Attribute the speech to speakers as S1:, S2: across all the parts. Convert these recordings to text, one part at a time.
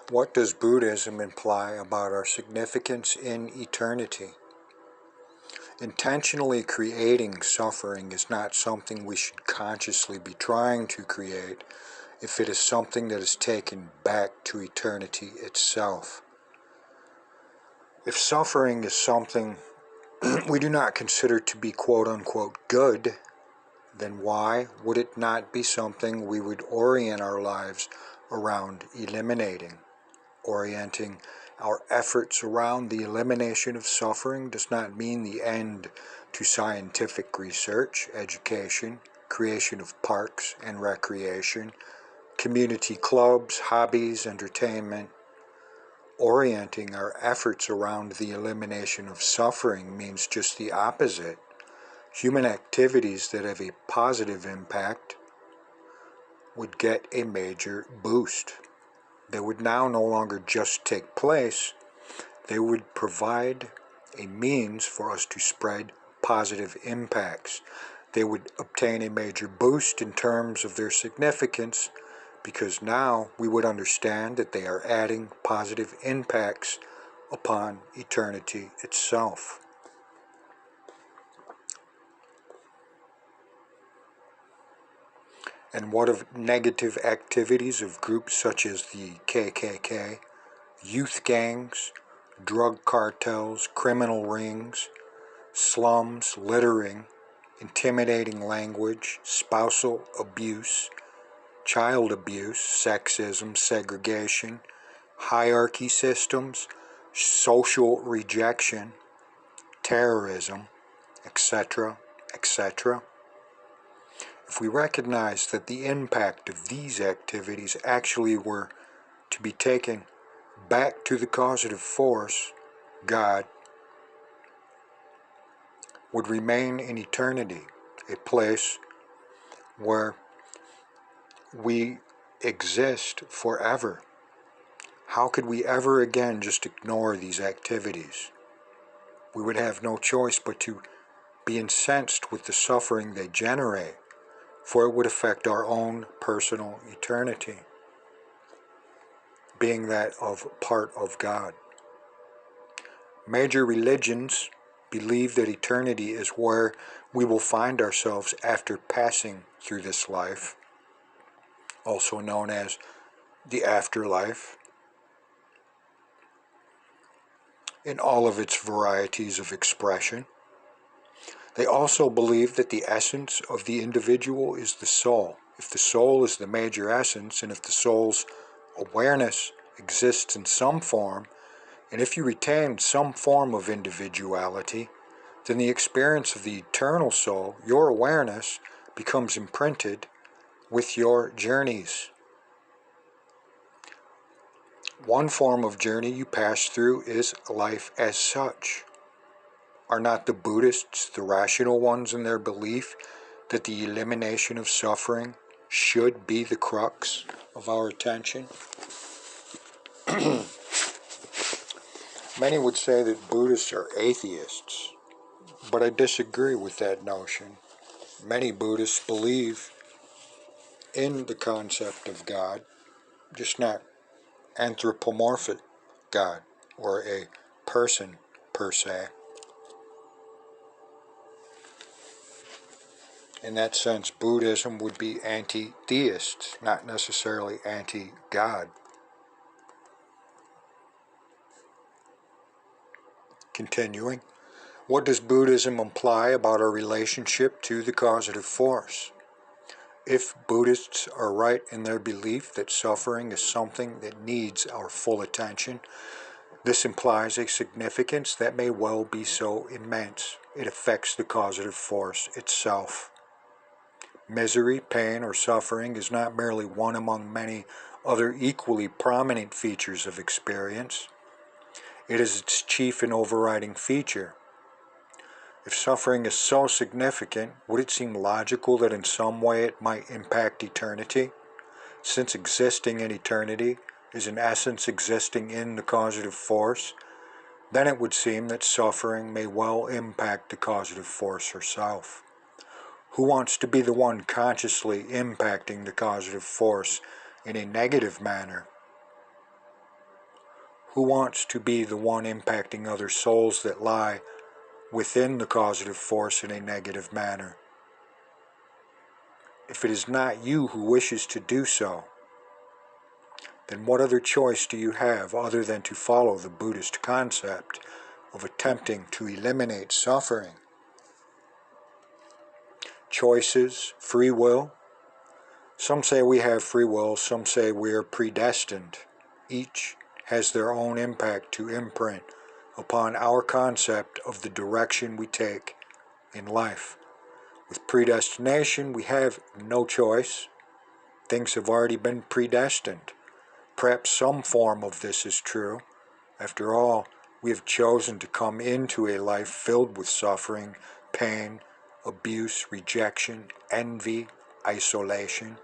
S1: What does Buddhism imply about our significance in eternity? Intentionally creating suffering is not something we should consciously be trying to create if it is something that is taken back to eternity itself. If suffering is something we do not consider to be quote-unquote good, then why would it not be something we would orient our lives around eliminating? Orienting our efforts around the elimination of suffering does not mean the end to scientific research, education, creation of parks and recreation, community clubs, hobbies, entertainment. Orienting our efforts around the elimination of suffering means just the opposite. Human activities that have a positive impact would get a major boost. They would now no longer just take place, they would provide a means for us to spread positive impacts. They would obtain a major boost in terms of their significance because now we would understand that they are adding positive impacts upon eternity itself. And what of negative activities of groups such as the KKK, youth gangs, drug cartels, criminal rings, slums, littering, intimidating language, spousal abuse, child abuse, sexism, segregation, hierarchy systems, social rejection, terrorism, etc., etc.? If we recognize that the impact of these activities actually were to be taken back to the causative force, God, would remain in eternity, a place where we exist forever. How could we ever again just ignore these activities? We would have no choice but to be incensed with the suffering they generate, for it would affect our own personal eternity, being that of part of God. Major religions believe that eternity is where we will find ourselves after passing through this life, also known as the afterlife, in all of its varieties of expression. They also believe that the essence of the individual is the soul. If the soul is the major essence, and if the soul's awareness exists in some form, and if you retain some form of individuality, then the experience of the eternal soul, your awareness, becomes imprinted with your journeys. One form of journey you pass through is life as such. Are not the Buddhists the rational ones in their belief that the elimination of suffering should be the crux of our attention? Many would say that Buddhists are atheists, but I disagree with that notion. Many Buddhists believe in the concept of God, just not anthropomorphic God or a person per se. In that sense, Buddhism would be anti-theist, not necessarily anti-God. Continuing, what does Buddhism imply about our relationship to the causative force? If Buddhists are right in their belief that suffering is something that needs our full attention, this implies a significance that may well be so immense it affects the causative force itself. Misery, pain, or suffering is not merely one among many other equally prominent features of experience. It is its chief and overriding feature. If suffering is so significant, would it seem logical that in some way it might impact eternity? Since existing in eternity is in essence existing in the causative force, then it would seem that suffering may well impact the causative force herself. Who wants to be the one consciously impacting the causative force in a negative manner? Who wants to be the one impacting other souls that lie within the causative force in a negative manner? If it is not you who wishes to do so, then what other choice do you have other than to follow the Buddhist concept of attempting to eliminate suffering? Choices, free will. Some say we have free will, some say we are predestined. Each has their own impact to imprint upon our concept of the direction we take in life. With predestination, we have no choice. Things have already been predestined. Perhaps some form of this is true. After all, we have chosen to come into a life filled with suffering, pain, abuse, rejection, envy, isolation.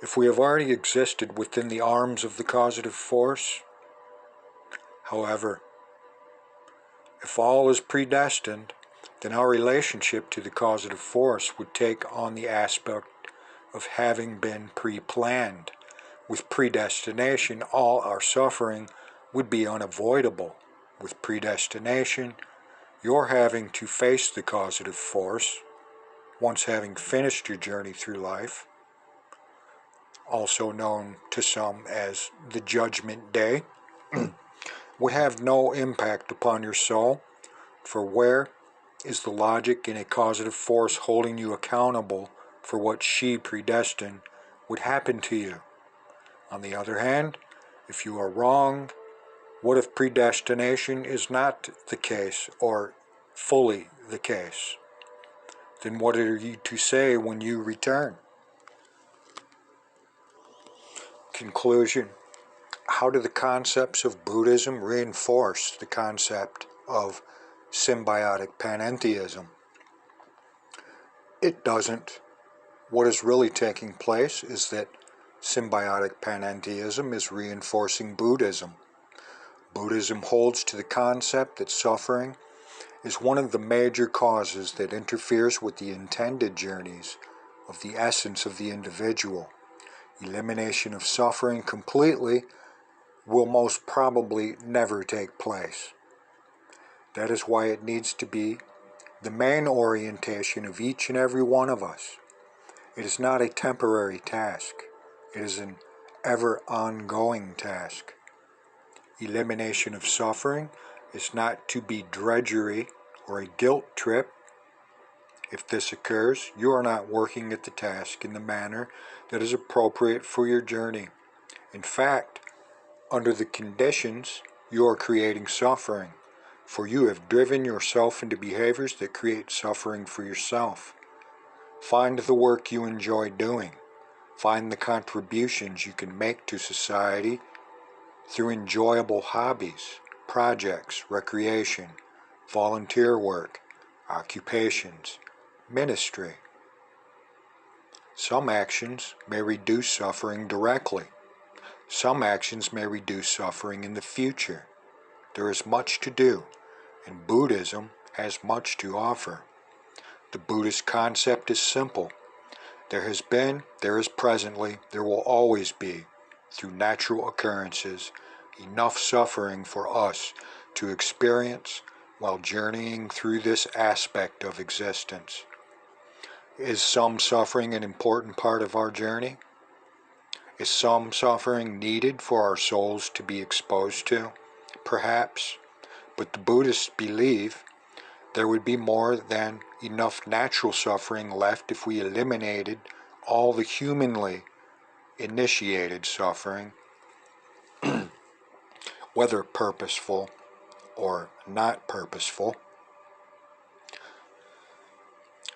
S1: If we have already existed within the arms of the causative force, however, if all is predestined, then our relationship to the causative force would take on the aspect of having been pre-planned. With predestination, all our suffering would be unavoidable. With predestination, you're having to face the causative force, once having finished your journey through life, also known to some as the Judgment Day, would have no impact upon your soul, for where is the logic in a causative force holding you accountable for what she predestined would happen to you? On the other hand, if you are wrong, what if predestination is not the case or fully the case? Then what are you to say when you return? Conclusion. How do the concepts of Buddhism reinforce the concept of symbiotic panentheism? It doesn't. What is really taking place is that symbiotic panentheism is reinforcing Buddhism. Buddhism holds to the concept that suffering is one of the major causes that interferes with the intended journeys of the essence of the individual. Elimination of suffering completely will most probably never take place. That is why it needs to be the main orientation of each and every one of us. It is not a temporary task. It is an ever ongoing task. Elimination of suffering is not to be drudgery or a guilt trip. If this occurs, you are not working at the task in the manner that is appropriate for your journey. In fact, under the conditions, you are creating suffering, for you have driven yourself into behaviors that create suffering for yourself. Find the work you enjoy doing. Find the contributions you can make to society through enjoyable hobbies, projects, recreation, volunteer work, occupations, ministry. Some actions may reduce suffering directly. Some actions may reduce suffering in the future. There is much to do, and Buddhism has much to offer. The Buddhist concept is simple. There has been, there is presently, there will always be, through natural occurrences, enough suffering for us to experience while journeying through this aspect of existence. Is some suffering an important part of our journey? Is some suffering needed for our souls to be exposed to? Perhaps, but the Buddhists believe there would be more than enough natural suffering left if we eliminated all the humanly initiated suffering, whether purposeful or not purposeful.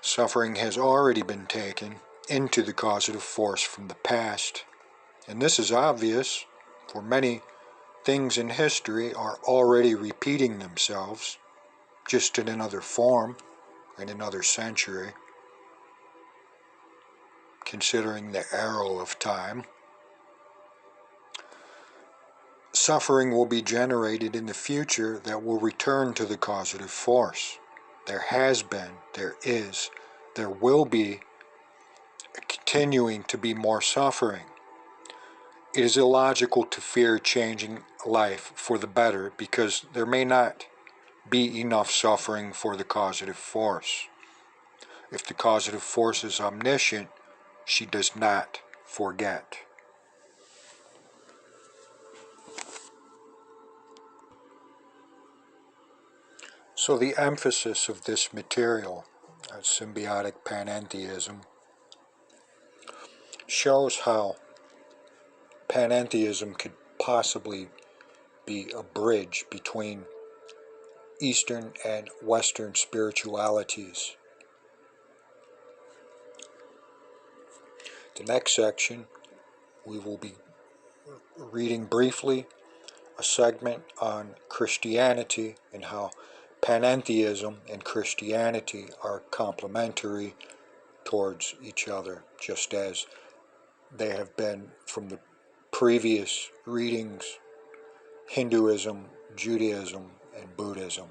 S1: Suffering has already been taken into the causative force from the past, and this is obvious, for many things in history are already repeating themselves, just in another form, in another century, considering the arrow of time. Suffering will be generated in the future that will return to the causative force. There has been, there is, there will be continuing to be more suffering. It is illogical to fear changing life for the better because there may not be enough suffering for the causative force. If the causative force is omniscient, she does not forget. So the emphasis of this material, symbiotic panentheism, shows how panentheism could possibly be a bridge between Eastern and Western spiritualities. The next section, we will be reading briefly a segment on Christianity and how panentheism and Christianity are complementary towards each other, just as they have been from the previous readings: Hinduism, Judaism, and Buddhism.